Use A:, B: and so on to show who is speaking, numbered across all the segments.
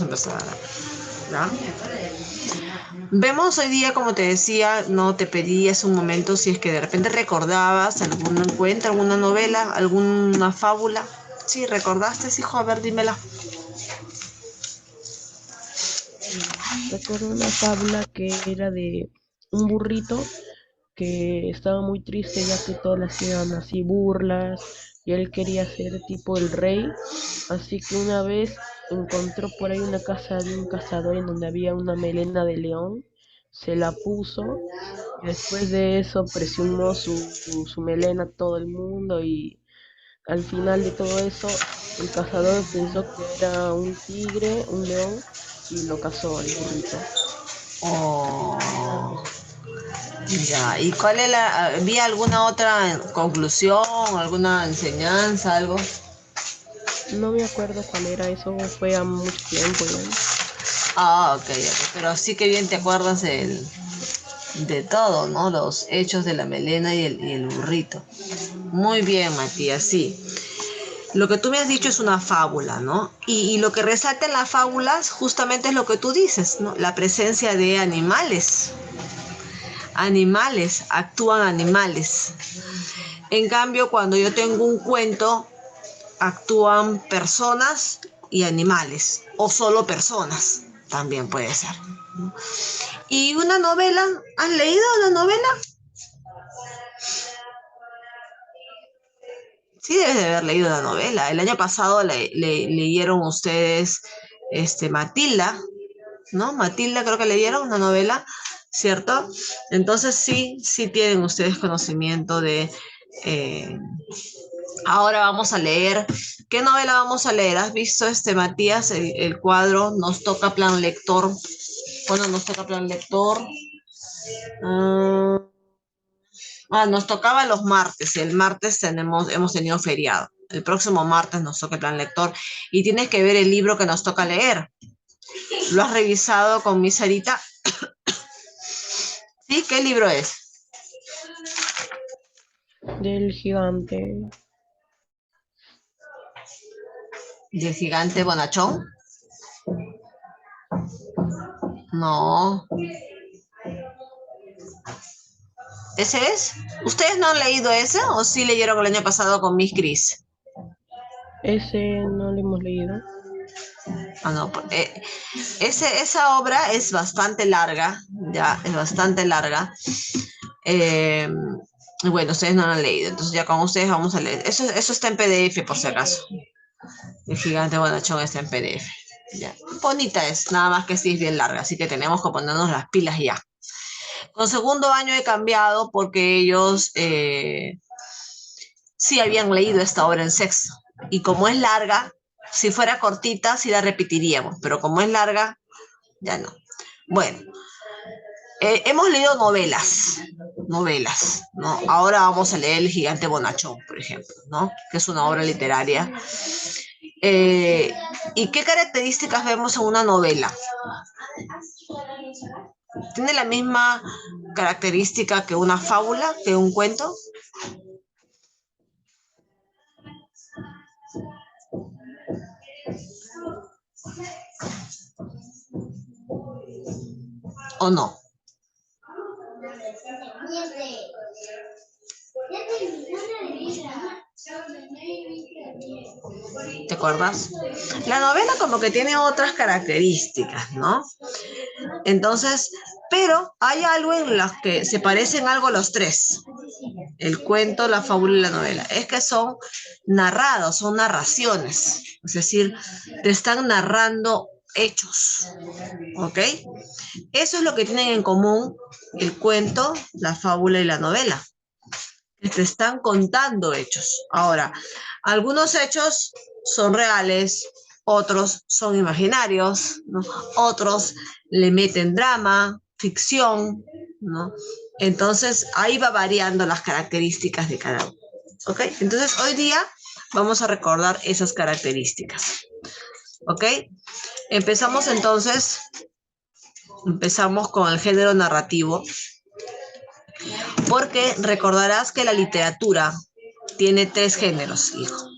A: empezar, ¿ya? Vemos hoy día, como te decía, no te pedí hace un momento si es que de repente recordabas algún encuentro, alguna novela, alguna fábula. Sí, ¿recordaste, hijo? A ver, dímela.
B: Recuerdo una fábula que era de un burrito que estaba muy triste ya que todos le hacían así burlas y él quería ser tipo el rey. Así que una vez encontró por ahí una casa de un cazador en donde había una melena de león, se la puso y después de eso presionó su melena a todo el mundo y al final de todo eso el cazador pensó que era un tigre, un león y lo cazó al burrito.
A: Oh, ya. ¿Y cuál es la... ¿Había alguna otra conclusión, alguna enseñanza, algo?
B: No me acuerdo cuál era, eso fue a mucho tiempo ya.
A: Ah, ok, ok. Pero sí que bien te acuerdas de todo, ¿no? Los hechos de la melena y el burrito. Muy bien, Matías, sí. Lo que tú me has dicho es una fábula, ¿no? Y lo que resalta en las fábulas justamente es lo que tú dices, ¿no? La presencia de animales. Animales, actúan animales. En cambio, cuando yo tengo un cuento, actúan personas y animales, o solo personas, también puede ser. ¿Y una novela? ¿Has leído una novela? Sí, debes de haber leído una novela. El año pasado leyeron ustedes Matilda, ¿no? Matilda creo que leyeron una novela, ¿cierto? Entonces sí, sí tienen ustedes conocimiento de... eh, ahora vamos a leer. ¿Qué novela vamos a leer? ¿Has visto, Matías, el cuadro? Nos toca plan lector. Bueno, nos toca plan lector. Ah, nos tocaba los martes. El martes hemos tenido feriado. El próximo martes nos toca el plan lector. Y tienes que ver el libro que nos toca leer. ¿Lo has revisado con mi Sarita? ¿Sí? ¿Qué libro es?
B: Del gigante.
A: ¿Del gigante bonachón? No. ¿Ese es? ¿Ustedes no han leído ese o sí leyeron el año pasado con Miss Cris?
B: Ese no lo hemos leído.
A: Ah, no. Esa obra es bastante larga, ya, es bastante larga. Eh, bueno, ustedes no lo han leído, entonces ya con ustedes vamos a leer. Eso está en PDF, por si acaso. El gigante bonachón está en PDF. Ya. Bonita es, nada más que sí es bien larga, así que tenemos que ponernos las pilas ya. Con segundo año he cambiado porque ellos sí habían leído esta obra en sexto. Y como es larga, si fuera cortita, sí la repetiríamos, pero como es larga, ya no. Bueno, hemos leído novelas, ¿no? Ahora vamos a leer El gigante bonachón, por ejemplo, ¿no? Que es una obra literaria. Eh, ¿Y qué características vemos en una novela? ¿Tiene la misma característica que una fábula, que un cuento? ¿O no? ¿Te acuerdas? La novela como que tiene otras características, ¿no? Entonces, pero hay algo en las que se parecen algo los tres. El cuento, la fábula y la novela. Es que son narrados, son narraciones. Es decir, te están narrando hechos. ¿Ok? Eso es lo que tienen en común el cuento, la fábula y la novela. Que te están contando hechos. Ahora, algunos hechos son reales, otros son imaginarios, ¿no? Otros le meten drama, ficción, ¿no? Entonces, ahí va variando las características de cada uno. ¿Ok? Entonces, hoy día vamos a recordar esas características. ¿Ok? Empezamos entonces, empezamos con el género narrativo, porque recordarás que la literatura tiene tres géneros, hijo.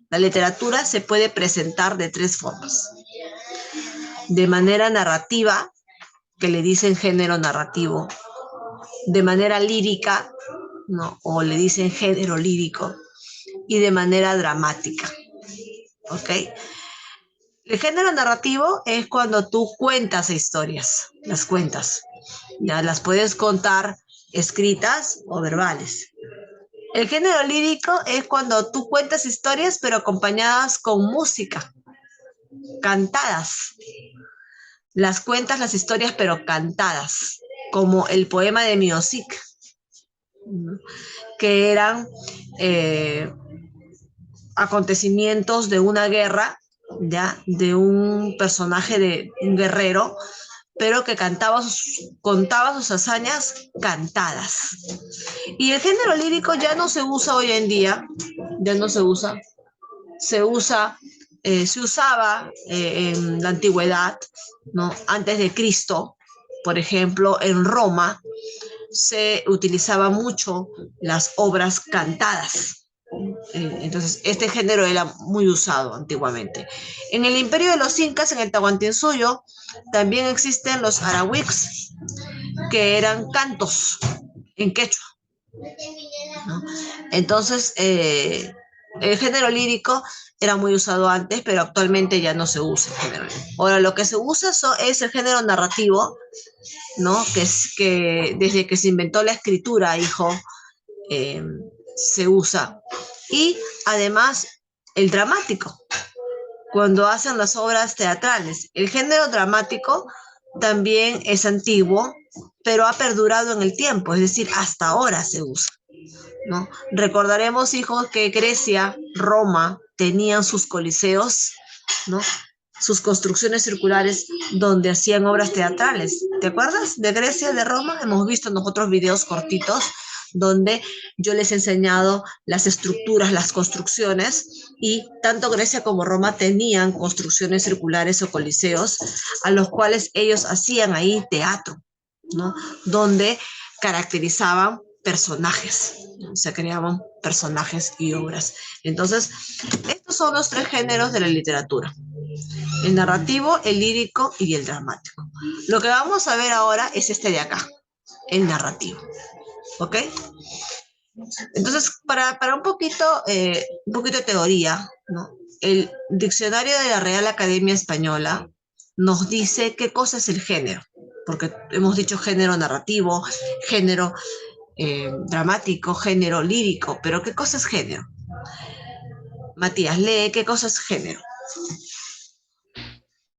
A: La literatura se puede presentar de tres formas. de manera narrativa, que le dicen género narrativo, de manera lírica, ¿no? O le dicen género lírico, y de manera dramática, ¿ok? El género narrativo es cuando tú cuentas historias, las cuentas, ya las puedes contar escritas o verbales. El género lírico es cuando tú cuentas historias pero acompañadas con música, cantadas. Las cuentas las historias pero cantadas, como el poema de Miosic, que eran acontecimientos de una guerra, ya, de un personaje de un guerrero, pero que contaba sus hazañas cantadas. Y el género lírico ya no se usa hoy en día, ya no se usa, se usaba en la antigüedad, ¿no? Antes de Cristo, por ejemplo, en Roma se utilizaba mucho las obras cantadas. Entonces, este género era muy usado antiguamente. En el imperio de los incas, en el Tahuantinsuyo, también existen los arahuics, que eran cantos en quechua, ¿no? Entonces, el género lírico era muy usado antes, pero actualmente ya no se usa el género lírico. Ahora, lo que se usa es el género narrativo, ¿no? Que es que desde que se inventó la escritura, hijo, eh, se usa. Y además, el dramático, cuando hacen las obras teatrales. El género dramático también es antiguo, pero ha perdurado en el tiempo, es decir, hasta ahora se usa, ¿no? Recordaremos, hijos, que Grecia, Roma, tenían sus coliseos, ¿no? Sus construcciones circulares donde hacían obras teatrales. ¿Te acuerdas de Grecia, de Roma? Hemos visto nosotros videos cortitos donde yo les he enseñado las estructuras, las construcciones, y tanto Grecia como Roma tenían construcciones circulares o coliseos a los cuales ellos hacían ahí teatro, ¿no? Donde caracterizaban personajes, ¿no? Se creaban personajes y obras. Entonces, estos son los tres géneros de la literatura: el narrativo, el lírico y el dramático. Lo que vamos a ver ahora es este de acá, el narrativo. ¿Ok? Entonces, para un poquito de teoría, ¿no? El diccionario de la Real Academia Española nos dice qué cosa es el género, porque hemos dicho género narrativo, género dramático, género lírico, pero ¿qué cosa es género? Matías, lee qué cosa es género.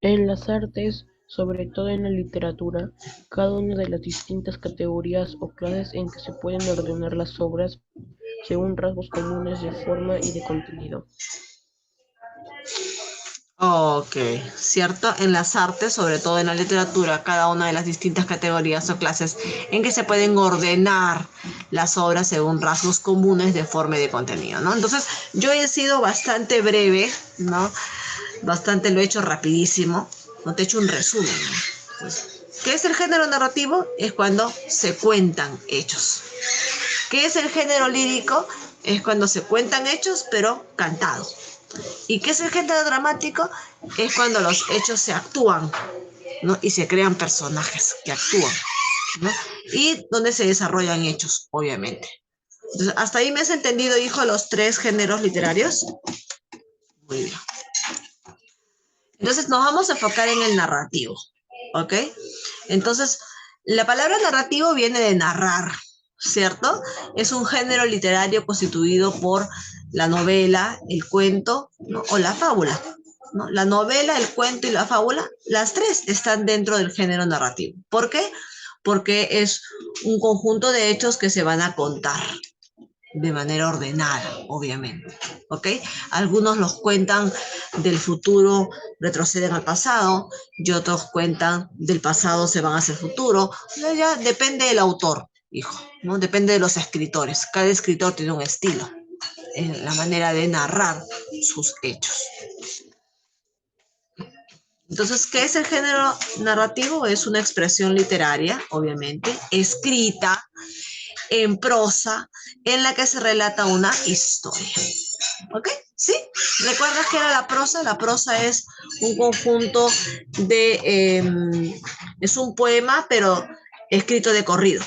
B: En las artes, sobre todo en la literatura, cada una de las distintas categorías o clases en que se pueden ordenar las obras según rasgos comunes de forma y de contenido.
A: Ok, cierto. En las artes, sobre todo en la literatura, cada una de las distintas categorías o clases en que se pueden ordenar las obras según rasgos comunes de forma y de contenido, ¿no? Entonces, yo he sido bastante breve, ¿no? Bastante lo he hecho rapidísimo, no te he hecho un resumen, ¿no? Entonces, ¿qué es el género narrativo? Es cuando se cuentan hechos. ¿Qué es el género lírico? Es cuando se cuentan hechos, pero cantados. ¿Y qué es el género dramático? Es cuando los hechos se actúan, ¿no? Y se crean personajes que actúan, ¿no? Y donde se desarrollan hechos, obviamente. Entonces, ¿hasta ahí me has entendido, hijo, los tres géneros literarios? Muy bien. Entonces, nos vamos a enfocar en el narrativo, ¿ok? Entonces, la palabra narrativo viene de narrar, ¿cierto? Es un género literario constituido por la novela, el cuento, ¿no? O la fábula, ¿no? La novela, el cuento y la fábula, las tres están dentro del género narrativo. ¿Por qué? Porque es un conjunto de hechos que se van a contar de manera ordenada, obviamente, ¿ok? Algunos los cuentan del futuro, retroceden al pasado, y otros cuentan del pasado, se van hacia el futuro. Ya depende del autor, hijo, ¿no? Depende de los escritores. Cada escritor tiene un estilo en la manera de narrar sus hechos. Entonces, ¿qué es el género narrativo? Es una expresión literaria, obviamente, escrita en prosa, en la que se relata una historia. ¿Ok? ¿Sí? ¿Recuerdas que era la prosa? La prosa es un conjunto de... es un poema, pero escrito de corrido.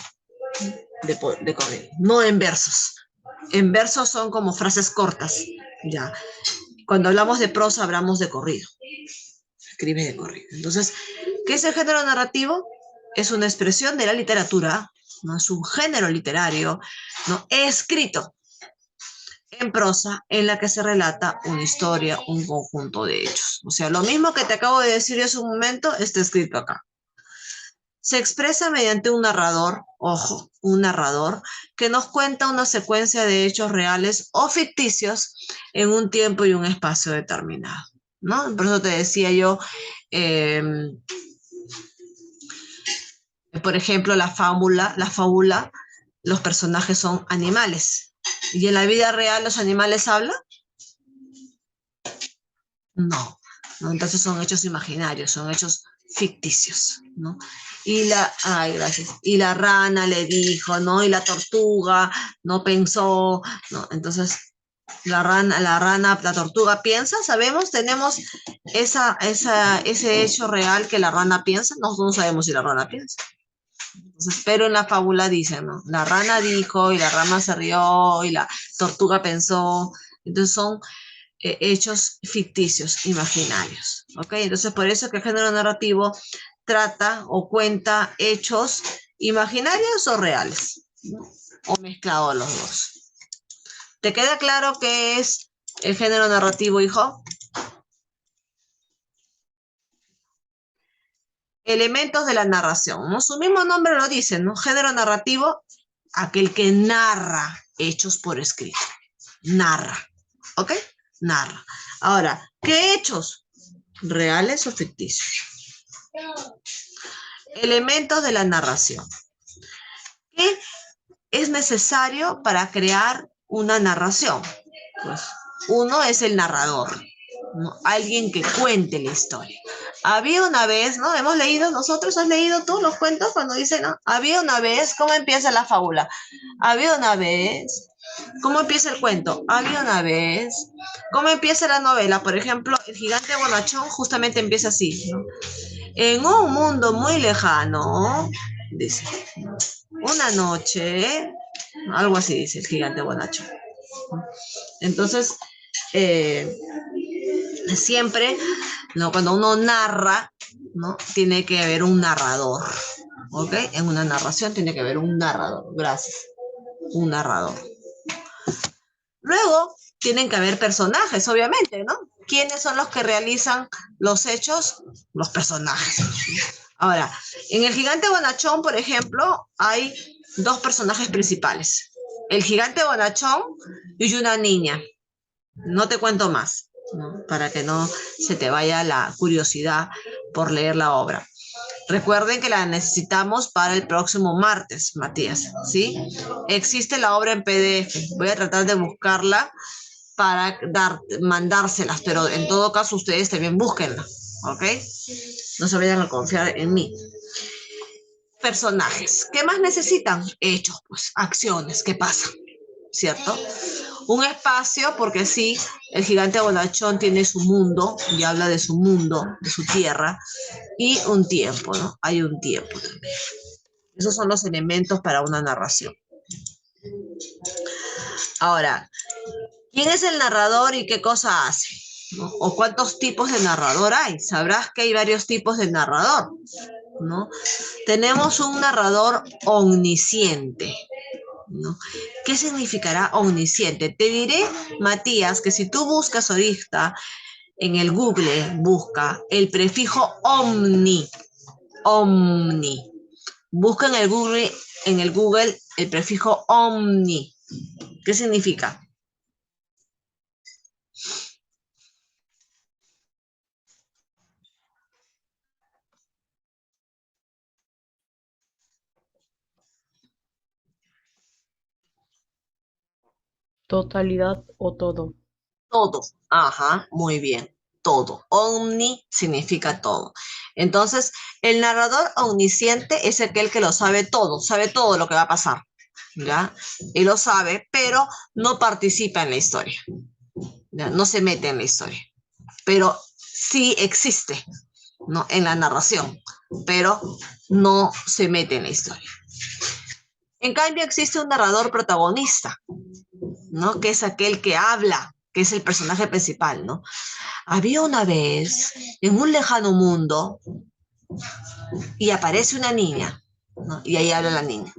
A: De corrido. No en versos. En versos son como frases cortas. Ya. Cuando hablamos de prosa, hablamos de corrido. Escribe de corrido. Entonces, ¿qué es el género narrativo? Es una expresión de la literatura, ¿no? Es un género literario, ¿no? Escrito en prosa en la que se relata una historia, un conjunto de hechos. O sea, lo mismo que te acabo de decir hace un momento está escrito acá. Se expresa mediante un narrador, ojo, un narrador, que nos cuenta una secuencia de hechos reales o ficticios en un tiempo y un espacio determinado, ¿no? Por eso te decía yo, eh, por ejemplo, la fábula, los personajes son animales. ¿Y en la vida real los animales hablan? No, ¿no? Entonces son hechos imaginarios, son hechos ficticios, ¿no? Ay, gracias. Y la rana le dijo, ¿no? Y la tortuga no pensó, ¿no? Entonces, la tortuga piensa, sabemos, tenemos ese hecho real que la rana piensa, nosotros no sabemos si la rana piensa. Entonces, pero en la fábula dicen, ¿no? La rana dijo y la rana se rió y la tortuga pensó. Entonces son hechos ficticios, imaginarios. ¿Ok? Entonces, por eso que el género narrativo trata o cuenta hechos imaginarios o reales, ¿no? O mezclados los dos. ¿Te queda claro qué es el género narrativo, hijo? Elementos de la narración, ¿no? Su mismo nombre lo dice, ¿no? Género narrativo, aquel que narra hechos por escrito. Narra, ¿ok? Narra. Ahora, ¿qué hechos? ¿Reales o ficticios? Elementos de la narración. ¿Qué es necesario para crear una narración? Pues uno es el narrador, ¿no? Alguien que cuente la historia. Había una vez, ¿no? Hemos leído, nosotros has leído tú los cuentos cuando dicen, ¿no? Había una vez, ¿cómo empieza la fábula? Había una vez, ¿cómo empieza el cuento? Había una vez, ¿cómo empieza la novela? Por ejemplo, El gigante bonachón justamente empieza así, ¿no? En un mundo muy lejano, dice, una noche, algo así dice el gigante bonachón. Entonces, eh, siempre, ¿no? Cuando uno narra, ¿no? Tiene que haber un narrador, ¿ok? En una narración tiene que haber un narrador, gracias, un narrador. Luego, tienen que haber personajes, obviamente, ¿no? ¿Quiénes son los que realizan los hechos? Los personajes. Ahora, en El gigante bonachón, por ejemplo, hay dos personajes principales. El gigante bonachón y una niña. No te cuento más, ¿no? Para que no se te vaya la curiosidad por leer la obra. Recuerden que la necesitamos para el próximo martes, Matías, ¿sí? Existe la obra en PDF. Voy a tratar de buscarla para mandárselas, pero en todo caso ustedes también búsquenla, ¿ok? No se vayan a confiar en mí. Personajes. ¿Qué más necesitan? Hechos, pues, acciones, ¿qué pasa? ¿Cierto? Un espacio, porque sí, el gigante bonachón tiene su mundo, y habla de su mundo, de su tierra, y un tiempo, ¿no? Hay un tiempo también. Esos son los elementos para una narración. Ahora, ¿quién es el narrador y qué cosa hace? ¿No? ¿O cuántos tipos de narrador hay? Sabrás que hay varios tipos de narrador, ¿no? Tenemos un narrador omnisciente, ¿no? ¿Qué significará omnisciente? Te diré, Matías, que si tú buscas ahorita en el Google, busca el prefijo omni, omni. Busca en el Google el prefijo omni. ¿Qué significa?
B: Totalidad o todo.
A: Todo. Ajá, muy bien. Todo. Omni significa todo. Entonces, el narrador omnisciente es aquel que lo sabe todo lo que va a pasar, ¿ya? Y lo sabe, pero no participa en la historia, ¿ya? No se mete en la historia, pero sí existe, ¿no? En la narración, pero no se mete en la historia. En cambio, existe un narrador protagonista, ¿no? Que es aquel que habla, que es el personaje principal, ¿no? Había una vez, en un lejano mundo, y aparece una niña, ¿no? Y ahí habla la niña.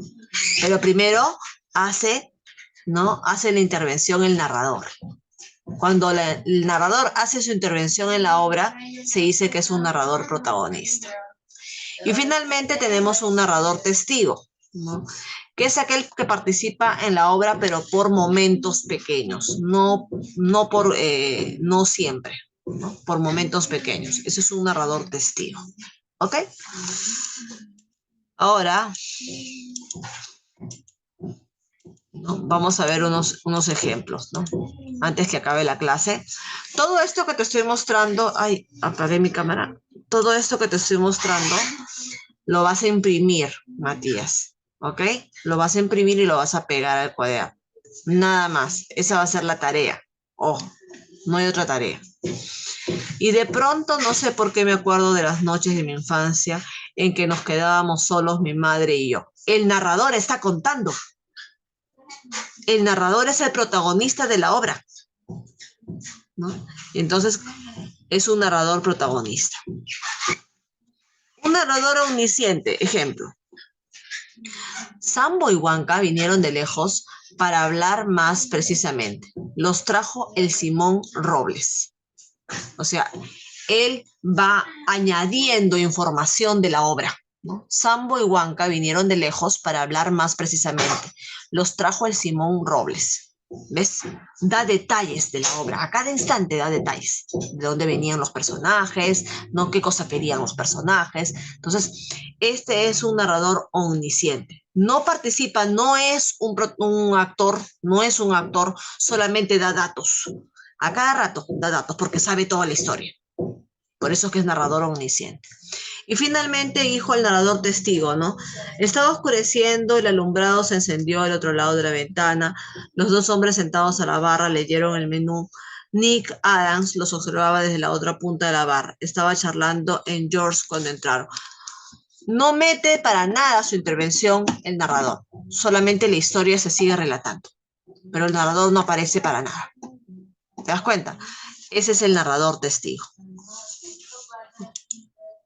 A: Pero primero hace, ¿no? Hace la intervención el narrador. Cuando el narrador hace su intervención en la obra, se dice que es un narrador protagonista. Y finalmente tenemos un narrador testigo, ¿no? Que es aquel que participa en la obra, pero por momentos pequeños, no siempre, ¿no? Por momentos pequeños. Ese es un narrador testigo. ¿Ok? Ahora, ¿no? Vamos a ver unos ejemplos, ¿no? Antes que acabe la clase. Todo esto que te estoy mostrando, ay, apagué mi cámara. Todo esto que te estoy mostrando lo vas a imprimir, Matías, ¿ok? Lo vas a imprimir y lo vas a pegar al cuaderno. Nada más, esa va a ser la tarea. Ojo, no hay otra tarea. Y de pronto, no sé por qué me acuerdo de las noches de mi infancia en que nos quedábamos solos, mi madre y yo. El narrador está contando. El narrador es el protagonista de la obra, ¿no? Y entonces es un narrador protagonista. Un narrador omnisciente, ejemplo. Sambo y Huanca vinieron de lejos para hablar más precisamente. Los trajo el Simón Robles. O sea, él va añadiendo información de la obra, ¿no? Sambo y Huanca vinieron de lejos para hablar más precisamente. Los trajo el Simón Robles. ¿Ves? Da detalles de la obra. A cada instante da detalles. De dónde venían los personajes, ¿no? Qué cosa querían los personajes. Entonces, este es un narrador omnisciente. No participa, no es un actor, no es un actor, solamente da datos. A cada rato da datos porque sabe toda la historia. Por eso es que es narrador omnisciente. Y finalmente, hijo, el narrador testigo, ¿no? Estaba oscureciendo, el alumbrado se encendió al otro lado de la ventana. Los dos hombres sentados a la barra leyeron el menú. Nick Adams los observaba desde la otra punta de la barra. Estaba charlando en George cuando entraron. No mete para nada su intervención el narrador. Solamente la historia se sigue relatando. Pero el narrador no aparece para nada. ¿Te das cuenta? Ese es el narrador testigo.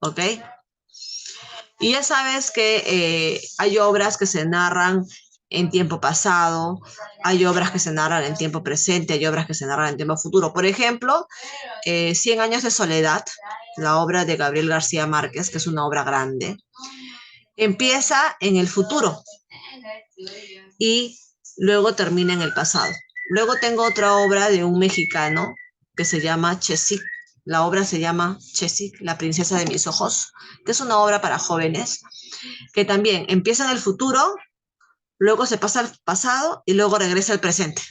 A: ¿Ok? Y ya sabes que hay obras que se narran en tiempo pasado, hay obras que se narran en tiempo presente, hay obras que se narran en tiempo futuro. Por ejemplo, 100 años de soledad, la obra de Gabriel García Márquez, que es una obra grande, empieza en el futuro y luego termina en el pasado. Luego tengo otra obra de un mexicano que se llama Chesic. La obra se llama Chesic, la princesa de mis ojos, que es una obra para jóvenes, que también empieza en el futuro, luego se pasa al pasado y luego regresa al presente.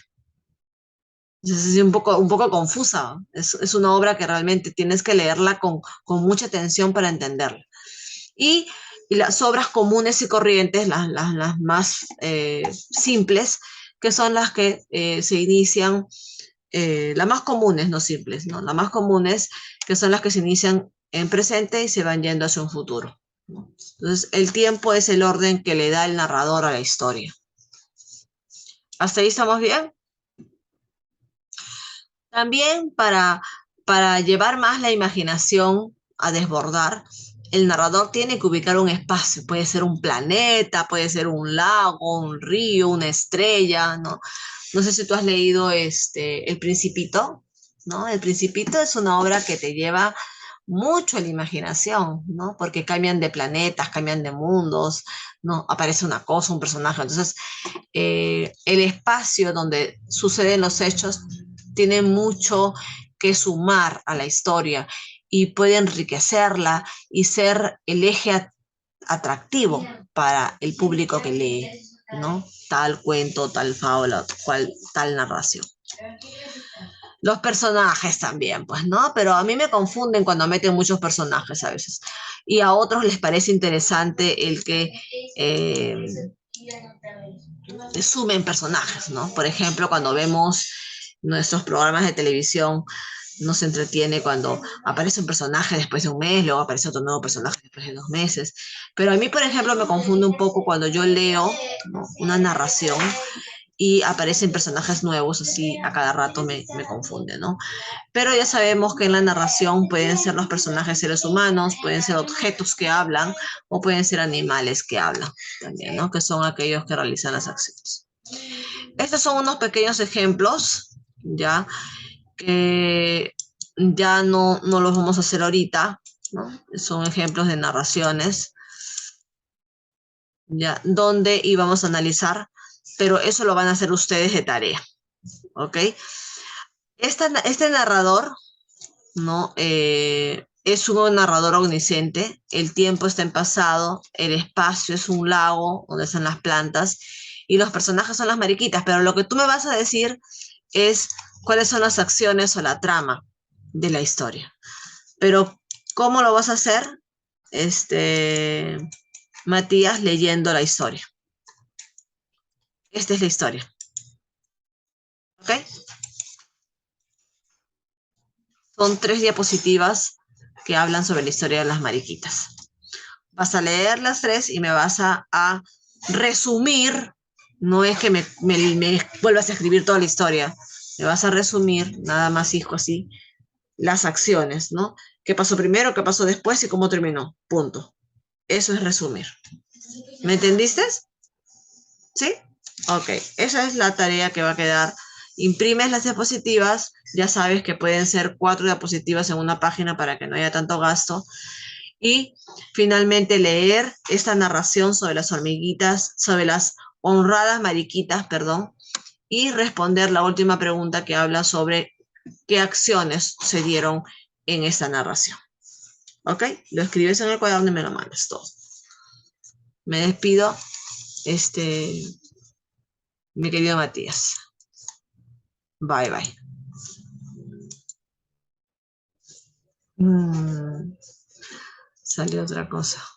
A: Es un poco confusa. Es una obra que realmente tienes que leerla con mucha atención para entenderla. Y las obras comunes y corrientes, las más simples, que son las que se inician, las más comunes, no simples, ¿no? Las más comunes, que son las que se inician en presente y se van yendo hacia un futuro, ¿no? Entonces, el tiempo es el orden que le da el narrador a la historia. ¿Hasta ahí estamos bien? También para llevar más la imaginación a desbordar, el narrador tiene que ubicar un espacio. Puede ser un planeta, puede ser un lago, un río, una estrella, ¿no? No sé si tú has leído El Principito, ¿no? El Principito es una obra que te lleva mucho a la imaginación, ¿no? Porque cambian de planetas, cambian de mundos, ¿no? Aparece una cosa, un personaje. Entonces, el espacio donde suceden los hechos tiene mucho que sumar a la historia y puede enriquecerla y ser el eje atractivo para el público que lee, ¿no? Tal cuento, tal fábula, tal narración. Los personajes también, pues, ¿no? Pero a mí me confunden cuando meten muchos personajes a veces. Y a otros les parece interesante el que sumen personajes, ¿no? Por ejemplo, cuando vemos nuestros programas de televisión nos entretiene cuando aparece un personaje después de un mes, luego aparece otro nuevo personaje después de 2 meses. Pero a mí, por ejemplo, me confunde un poco cuando yo leo, ¿no?, una narración y aparecen personajes nuevos, así a cada rato me confunde, ¿no? Pero ya sabemos que en la narración pueden ser los personajes seres humanos, pueden ser objetos que hablan o pueden ser animales que hablan también, ¿no? Que son aquellos que realizan las acciones. Estos son unos pequeños ejemplos, ¿ya? Que ya no los vamos a hacer ahorita, ¿no? Son ejemplos de narraciones, ¿ya? Donde íbamos a analizar, pero eso lo van a hacer ustedes de tarea, ¿ok? Este narrador, ¿no? Es un narrador omnisciente, el tiempo está en pasado, el espacio es un lago donde están las plantas y los personajes son las mariquitas, pero lo que tú me vas a decir es cuáles son las acciones o la trama de la historia. Pero, ¿cómo lo vas a hacer? Matías, leyendo la historia. Esta es la historia. ¿Ok? Son 3 diapositivas que hablan sobre la historia de las mariquitas. Vas a leer las 3 y me vas a resumir. No es que me vuelvas a escribir toda la historia. Me vas a resumir, nada más, hijo, así, las acciones, ¿no? ¿Qué pasó primero, qué pasó después y cómo terminó? Punto. Eso es resumir. ¿Me entendiste? ¿Sí? Ok, esa es la tarea que va a quedar. Imprimes las diapositivas, ya sabes que pueden ser 4 diapositivas en una página para que no haya tanto gasto. Y finalmente leer esta narración sobre las hormiguitas, sobre las honradas mariquitas, perdón, y responder la última pregunta que habla sobre qué acciones se dieron en esta narración. ¿Ok? Lo escribes en el cuaderno y me lo mandas todo. Me despido, mi querido Matías. Bye, bye. Salió otra cosa.